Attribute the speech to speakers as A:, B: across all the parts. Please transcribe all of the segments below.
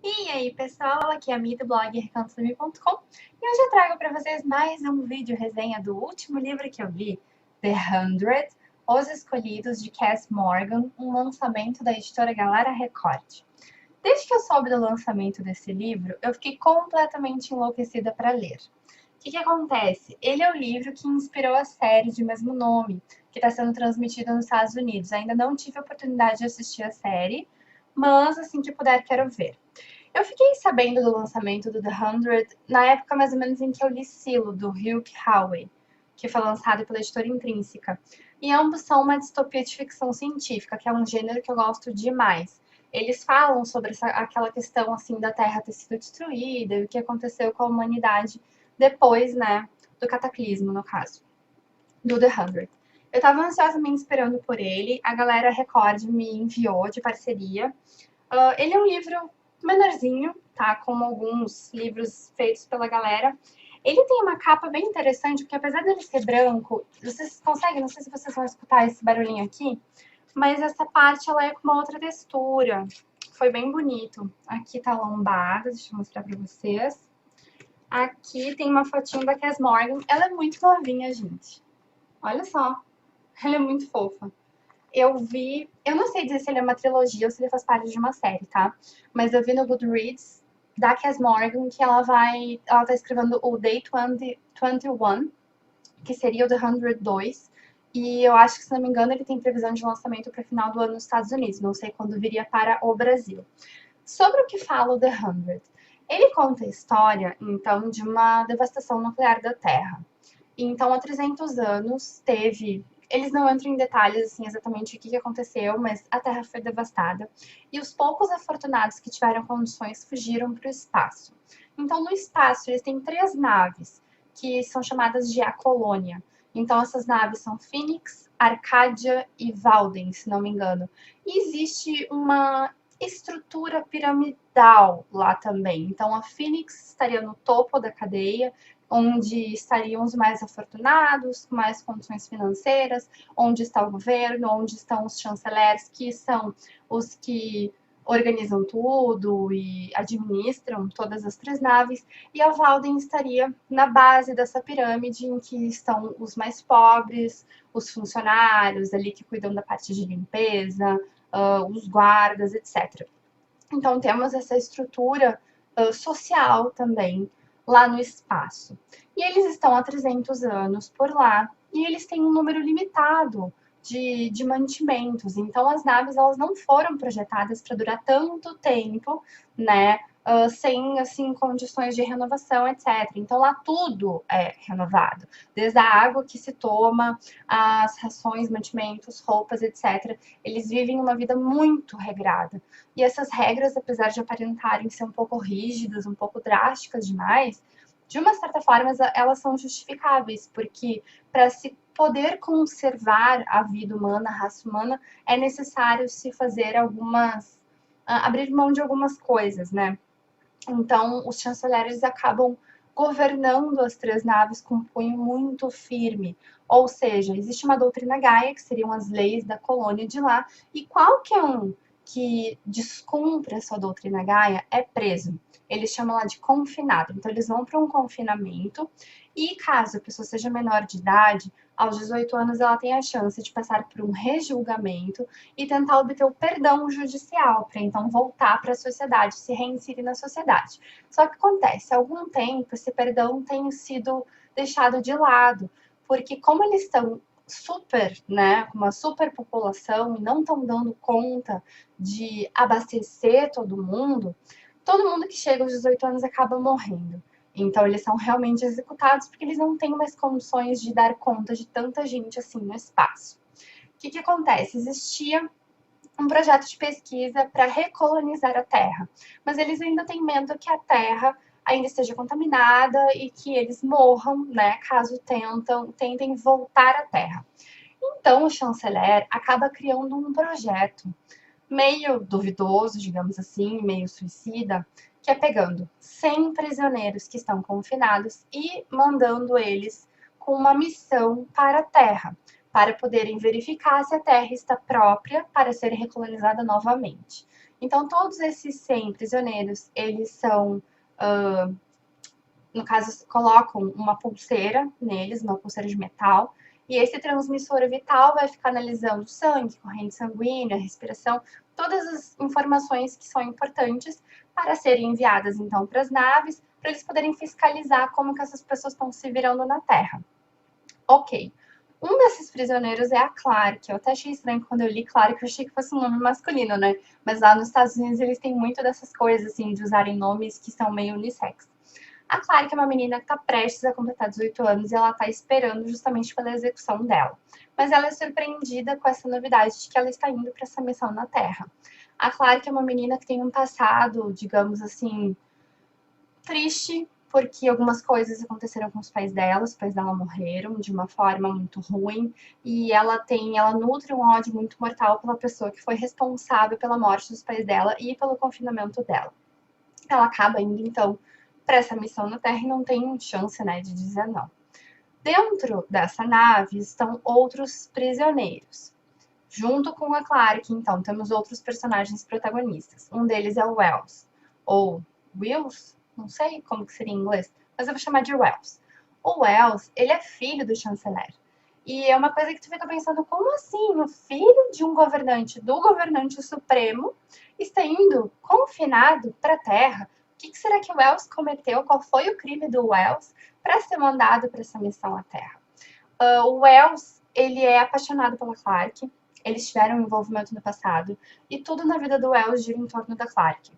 A: E aí, pessoal, aqui é a Mi do blog recantodomi.com e hoje eu trago para vocês mais um vídeo resenha do último livro que eu li, The 100, Os Escolhidos, de Cass Morgan, um lançamento da editora Galera Record. Desde que eu soube do lançamento desse livro, eu fiquei completamente enlouquecida para ler. O que acontece? Ele é o livro que inspirou a série de mesmo nome, que está sendo transmitida nos Estados Unidos. Ainda não tive a oportunidade de assistir a série, mas assim que puder, quero ver. Eu fiquei sabendo do lançamento do The 100 na época mais ou menos em que eu li Silo, do Hugh Howey, que foi lançado pela editora Intrínseca. E ambos são uma distopia de ficção científica, que é um gênero que eu gosto demais. Eles falam sobre aquela questão assim da Terra ter sido destruída e o que aconteceu com a humanidade depois, né, do cataclismo, no caso, do The 100. Eu estava ansiosamente esperando por ele, a galera Record me enviou de parceria. Ele é um livro menorzinho, tá? Como alguns livros feitos pela galera. Ele tem uma capa bem interessante, porque apesar dele ser branco, vocês conseguem, não sei se vocês vão escutar esse barulhinho aqui, mas essa parte ela é com uma outra textura. Foi bem bonito. Aqui tá a lombada, deixa eu mostrar pra vocês. Aqui tem uma fotinho da Cass Morgan. Ela é muito novinha, gente. Olha só. Ela é muito fofa. Eu não sei dizer se ele é uma trilogia ou se ele faz parte de uma série, tá? Mas eu vi no Goodreads da Cass Morgan que ela tá escrevendo o Day 21, que seria o The 102, e eu acho que, se não me engano, ele tem previsão de lançamento para o final do ano nos Estados Unidos, não sei quando viria para o Brasil. Sobre o que fala o The 100, ele conta a história, então, de uma devastação nuclear da Terra. Então, há 300 anos, teve. Eles não entram em detalhes assim, exatamente o que aconteceu, mas a Terra foi devastada e os poucos afortunados que tiveram condições fugiram para o espaço. Então, no espaço, eles têm 3 naves que são chamadas de A Colônia. Então, essas naves são Phoenix, Arcadia e Valden, se não me engano. E existe uma estrutura piramidal lá também. Então, a Phoenix estaria no topo da cadeia, onde estariam os mais afortunados, com mais condições financeiras, onde está o governo, onde estão os chanceleres, que são os que organizam tudo e administram todas as 3 naves, e a Walden estaria na base dessa pirâmide em que estão os mais pobres, os funcionários ali que cuidam da parte de limpeza, os guardas, etc. Então temos essa estrutura social também lá no espaço. E eles estão há 300 anos por lá e eles têm um número limitado de mantimentos. Então as naves elas não foram projetadas para durar tanto tempo, né? Sem assim condições de renovação, etc. Então lá tudo é renovado, desde a água que se toma, as rações, mantimentos, roupas, etc. Eles vivem uma vida muito regrada. E essas regras, apesar de aparentarem ser um pouco rígidas, um pouco drásticas demais, de uma certa forma elas são justificáveis, porque para se poder conservar a vida humana, a raça humana, é necessário se fazer abrir mão de algumas coisas, né? Então, os chanceleres acabam governando as 3 naves com um punho muito firme. Ou seja, existe uma doutrina Gaia, que seriam as leis da colônia de lá, e qualquer um que descumpre a sua doutrina Gaia é preso. Eles chamam lá de confinado. Então, eles vão para um confinamento, e caso a pessoa seja menor de idade, aos 18 anos ela tem a chance de passar por um rejulgamento e tentar obter o perdão judicial, para então voltar para a sociedade, se reinserir na sociedade. Só que acontece, há algum tempo esse perdão tem sido deixado de lado, porque como eles estão né, com uma superpopulação e não estão dando conta de abastecer todo mundo que chega aos 18 anos acaba morrendo. Então, eles são realmente executados porque eles não têm mais condições de dar conta de tanta gente assim no espaço. O que acontece? Existia um projeto de pesquisa para recolonizar a Terra, mas eles ainda têm medo que a Terra ainda esteja contaminada e que eles morram, né, caso tentem voltar à Terra. Então, o chanceler acaba criando um projeto meio duvidoso, digamos assim, meio suicida, que é pegando 100 prisioneiros que estão confinados e mandando eles com uma missão para a Terra, para poderem verificar se a Terra está própria para ser recolonizada novamente. Então, todos esses 100 prisioneiros, eles são, no caso, colocam uma pulseira neles, uma pulseira de metal, e esse transmissor vital vai ficar analisando o sangue, corrente sanguínea, respiração, todas as informações que são importantes para serem enviadas, então, para as naves, para eles poderem fiscalizar como que essas pessoas estão se virando na Terra. Ok. Um desses prisioneiros é a Clark. Eu até achei estranho quando eu li Clark, eu achei que fosse um nome masculino, né? Mas lá nos Estados Unidos eles têm muito dessas coisas, assim, de usarem nomes que são meio unissex. A Clark é uma menina que está prestes a completar 18 anos e ela está esperando justamente pela execução dela. Mas ela é surpreendida com essa novidade de que ela está indo para essa missão na Terra. A Clark é uma menina que tem um passado, digamos assim, triste, porque algumas coisas aconteceram com os pais dela morreram de uma forma muito ruim, e ela nutre um ódio muito mortal pela pessoa que foi responsável pela morte dos pais dela e pelo confinamento dela. Ela acaba indo, então, para essa missão na Terra e não tem chance, né, de dizer não. Dentro dessa nave estão outros prisioneiros. Junto com a Clark, então, temos outros personagens protagonistas. Um deles é o Wells, ou Wills, não sei como que seria em inglês, mas eu vou chamar de Wells. O Wells, ele é filho do chanceler. E é uma coisa que tu fica pensando, como assim? O filho de um governante, do governante supremo, está indo confinado para a Terra? O que será que o Wells cometeu? Qual foi o crime do Wells para ser mandado para essa missão à Terra? O Wells, ele é apaixonado pela Clark, eles tiveram um envolvimento no passado, e tudo na vida do Wells gira em torno da Clark.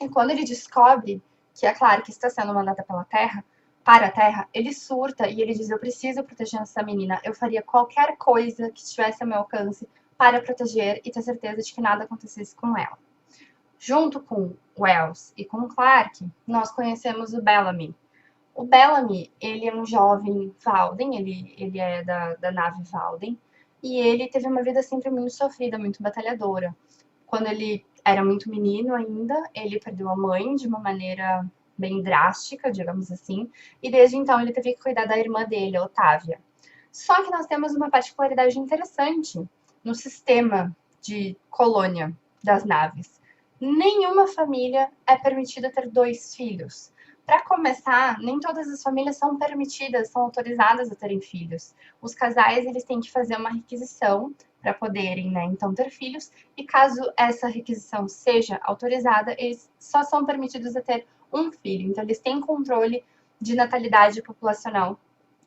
A: E quando ele descobre que a Clark está sendo mandada para a Terra, ele surta e ele diz: eu preciso proteger essa menina, eu faria qualquer coisa que estivesse ao meu alcance para proteger e ter certeza de que nada acontecesse com ela. Junto com Wells e com Clark, nós conhecemos o Bellamy. O Bellamy, ele é um jovem Valden, ele é da nave Valden, e ele teve uma vida sempre muito sofrida, muito batalhadora. Quando ele era muito menino ainda, ele perdeu a mãe de uma maneira bem drástica, digamos assim, e desde então ele teve que cuidar da irmã dele, a Otávia. Só que nós temos uma particularidade interessante no sistema de colônia das naves. Nenhuma família é permitida ter 2 filhos. Para começar, nem todas as famílias são permitidas, são autorizadas a terem filhos. Os casais eles têm que fazer uma requisição para poderem, né, então ter filhos, e caso essa requisição seja autorizada, eles só são permitidos a ter um filho. Então eles têm controle de natalidade populacional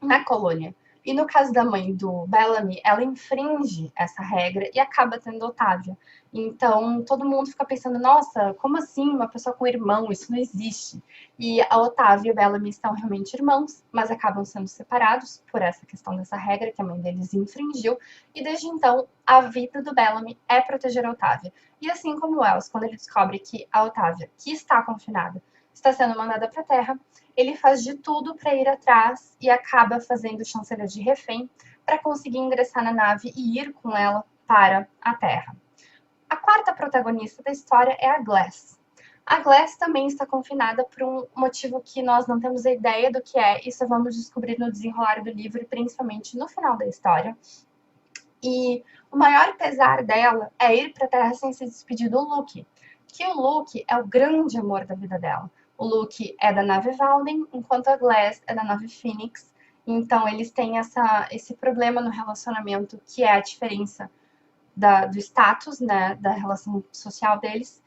A: na colônia. E no caso da mãe do Bellamy, ela infringe essa regra e acaba tendo Otávia. Então, todo mundo fica pensando, nossa, como assim uma pessoa com irmão? Isso não existe. E a Otávia e o Bellamy são realmente irmãos, mas acabam sendo separados por essa questão dessa regra que a mãe deles infringiu. E desde então, a vida do Bellamy é proteger a Otávia. E assim como o Wells, quando ele descobre que a Otávia, que está confinada, está sendo mandada para a Terra, ele faz de tudo para ir atrás e acaba fazendo o chanceler de refém para conseguir ingressar na nave e ir com ela para a Terra. A quarta protagonista da história é a Glass. A Glass também está confinada por um motivo que nós não temos a ideia do que é, e só vamos descobrir no desenrolar do livro e principalmente no final da história. E o maior pesar dela é ir para a Terra sem se despedir do Luke, que o Luke é o grande amor da vida dela. O Luke é da nave Valden, enquanto a Glass é da nave Phoenix. Então, eles têm esse problema no relacionamento, que é a diferença do status, né, da relação social deles.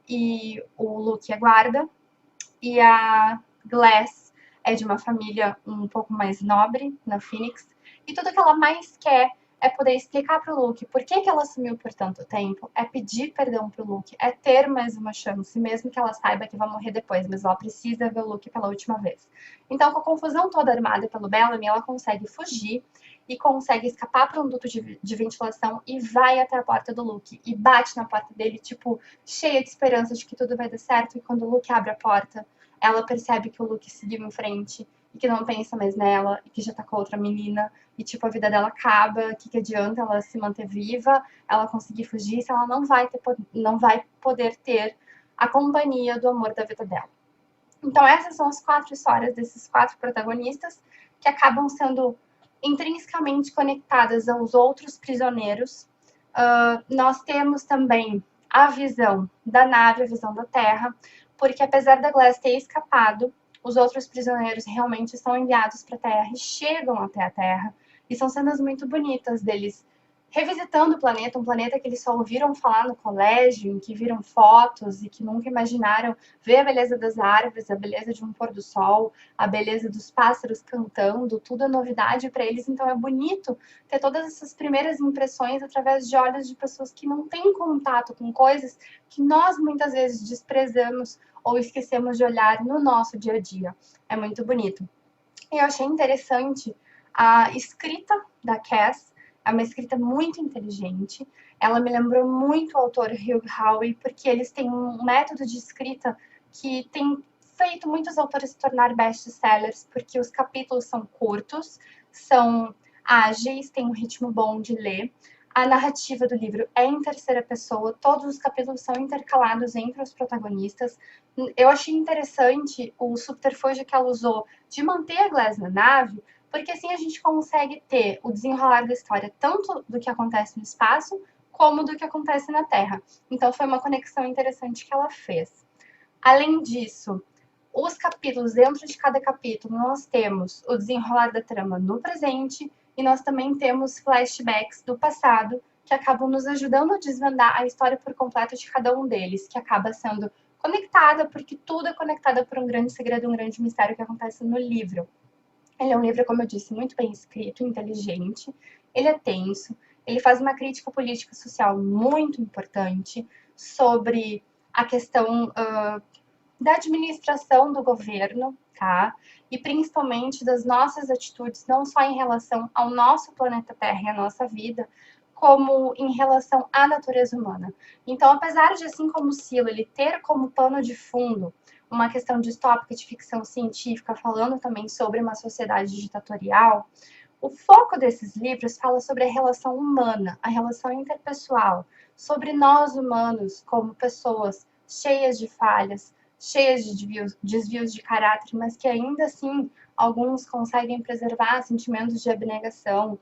A: E o Luke é guarda, e a Glass é de uma família um pouco mais nobre, na Phoenix. E tudo que ela mais quer é poder explicar para o Luke por que ela sumiu por tanto tempo, é pedir perdão para o Luke, é ter mais uma chance, mesmo que ela saiba que vai morrer depois, mas ela precisa ver o Luke pela última vez. Então, com a confusão toda armada pelo Bellamy, ela consegue fugir e consegue escapar para um duto de ventilação e vai até a porta do Luke e bate na porta dele, tipo, cheia de esperança de que tudo vai dar certo. E quando o Luke abre a porta, ela percebe que o Luke seguiu em frente e que não pensa mais nela e que já tá com outra menina e, tipo, a vida dela acaba, que adianta ela se manter viva, ela conseguir fugir se ela não vai poder ter a companhia do amor da vida dela. Então essas são as 4 histórias desses 4 protagonistas que acabam sendo intrinsecamente conectadas aos outros prisioneiros. Nós temos também a visão da nave, a visão da Terra, porque apesar da Glass ter escapado, os outros prisioneiros realmente são enviados para a Terra e chegam até a Terra. E são cenas muito bonitas deles revisitando o planeta, um planeta que eles só ouviram falar no colégio, em que viram fotos e que nunca imaginaram ver a beleza das árvores, a beleza de um pôr do sol, a beleza dos pássaros cantando, tudo é novidade para eles, então é bonito ter todas essas primeiras impressões através de olhos de pessoas que não têm contato com coisas que nós muitas vezes desprezamos ou esquecemos de olhar no nosso dia a dia. É muito bonito. E eu achei interessante a escrita da Cass, é uma escrita muito inteligente. Ela me lembrou muito o autor Hugh Howey, porque eles têm um método de escrita que tem feito muitos autores se tornar best-sellers, porque os capítulos são curtos, são ágeis, têm um ritmo bom de ler. A narrativa do livro é em terceira pessoa, todos os capítulos são intercalados entre os protagonistas. Eu achei interessante o subterfúgio que ela usou de manter a Glass na nave, porque assim a gente consegue ter o desenrolar da história tanto do que acontece no espaço, como do que acontece na Terra. Então foi uma conexão interessante que ela fez. Além disso, os capítulos, dentro de cada capítulo, nós temos o desenrolar da trama no presente e nós também temos flashbacks do passado que acabam nos ajudando a desvendar a história por completo de cada um deles, que acaba sendo conectada, porque tudo é conectado por um grande segredo, um grande mistério que acontece no livro. Ele é um livro, como eu disse, muito bem escrito, inteligente, ele é tenso, ele faz uma crítica política e social muito importante sobre a questão da administração do governo, tá? E principalmente das nossas atitudes, não só em relação ao nosso planeta Terra e à nossa vida, como em relação à natureza humana. Então, apesar de, assim como o Silo, ele ter como pano de fundo uma questão distópica de ficção científica, falando também sobre uma sociedade ditatorial, o foco desses livros fala sobre a relação humana, a relação interpessoal, sobre nós humanos como pessoas cheias de falhas, cheias de desvios de caráter, mas que ainda assim alguns conseguem preservar sentimentos de abnegação,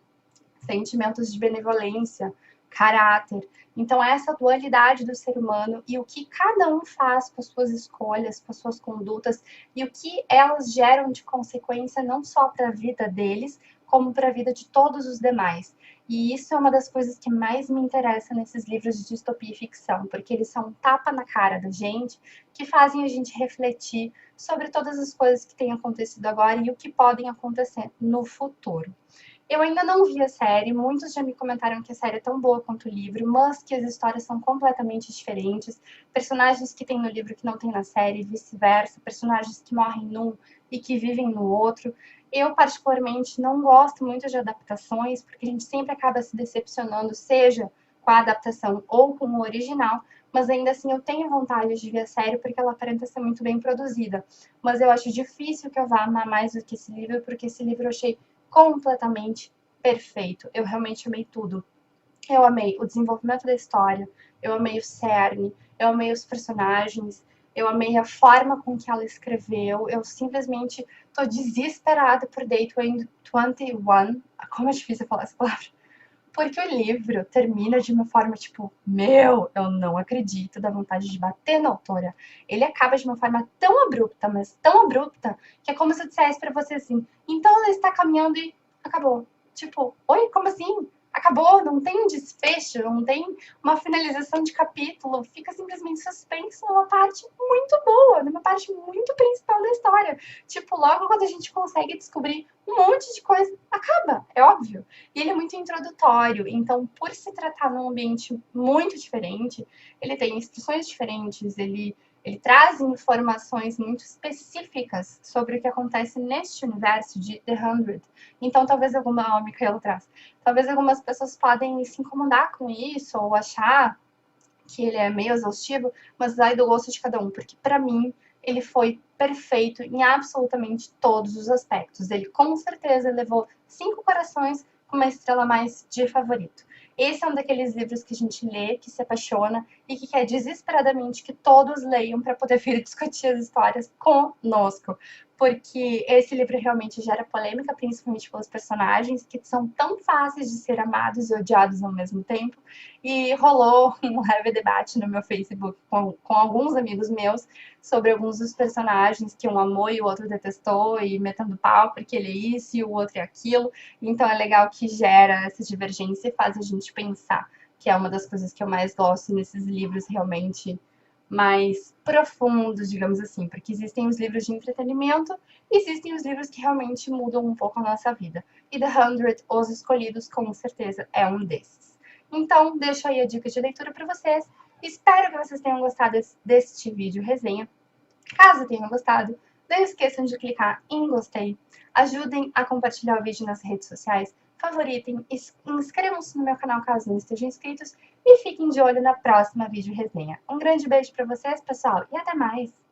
A: sentimentos de benevolência, caráter. Então, essa dualidade do ser humano e o que cada um faz com as suas escolhas, com as suas condutas e o que elas geram de consequência não só para a vida deles, como para a vida de todos os demais. E isso é uma das coisas que mais me interessa nesses livros de distopia e ficção, porque eles são um tapa na cara da gente, que fazem a gente refletir sobre todas as coisas que têm acontecido agora e o que podem acontecer no futuro. Eu ainda não vi a série, muitos já me comentaram que a série é tão boa quanto o livro, mas que as histórias são completamente diferentes. Personagens que tem no livro que não tem na série, vice-versa, personagens que morrem num e que vivem no outro. Eu, particularmente, não gosto muito de adaptações, porque a gente sempre acaba se decepcionando, seja com a adaptação ou com o original, mas ainda assim eu tenho vontade de ver a série porque ela aparenta ser muito bem produzida. Mas eu acho difícil que eu vá amar mais do que esse livro, porque esse livro eu achei completamente perfeito. Eu realmente amei tudo. Eu amei o desenvolvimento da história, eu amei o cerne, eu amei os personagens, eu amei a forma com que ela escreveu. Eu simplesmente tô desesperada por Day 21. Como é difícil falar essa palavra. Porque o livro termina de uma forma tipo, meu, eu não acredito, dá vontade de bater na autora. Ele acaba de uma forma tão abrupta, mas tão abrupta, que é como se eu dissesse pra você assim, então ela está caminhando e acabou. Tipo, oi, como assim? Acabou, não tem um desfecho, não tem uma finalização de capítulo, fica simplesmente suspenso numa parte muito boa, numa parte muito principal da história. Tipo, logo quando a gente consegue descobrir um monte de coisa, acaba, é óbvio. E ele é muito introdutório, então, por se tratar num ambiente muito diferente, ele tem instruções diferentes, ele traz informações muito específicas sobre o que acontece neste universo de The 100. Então, talvez alguma... Ó, Micaela traz. Talvez algumas pessoas podem se incomodar com isso ou achar que ele é meio exaustivo, mas vai do gosto de cada um, porque para mim ele foi perfeito em absolutamente todos os aspectos. Ele com certeza levou 5 corações com uma estrela mais de favorito. Esse é um daqueles livros que a gente lê, que se apaixona e que quer desesperadamente que todos leiam para poder vir discutir as histórias conosco. Porque esse livro realmente gera polêmica, principalmente pelos personagens, que são tão fáceis de ser amados e odiados ao mesmo tempo. E rolou um leve debate no meu Facebook com alguns amigos meus sobre alguns dos personagens que um amou e o outro detestou, e metendo pau porque ele é isso e o outro é aquilo. Então é legal que gera essa divergência e faz a gente pensar, que é uma das coisas que eu mais gosto nesses livros realmente mais profundos, digamos assim, porque existem os livros de entretenimento e existem os livros que realmente mudam um pouco a nossa vida. E The 100, Os Escolhidos, com certeza é um desses. Então, deixo aí a dica de leitura para vocês. Espero que vocês tenham gostado deste vídeo resenha. Caso tenham gostado, não esqueçam de clicar em gostei, ajudem a compartilhar o vídeo nas redes sociais, favoritem, inscrevam-se no meu canal caso não estejam inscritos e fiquem de olho na próxima vídeo resenha. Um grande beijo para vocês, pessoal, e até mais!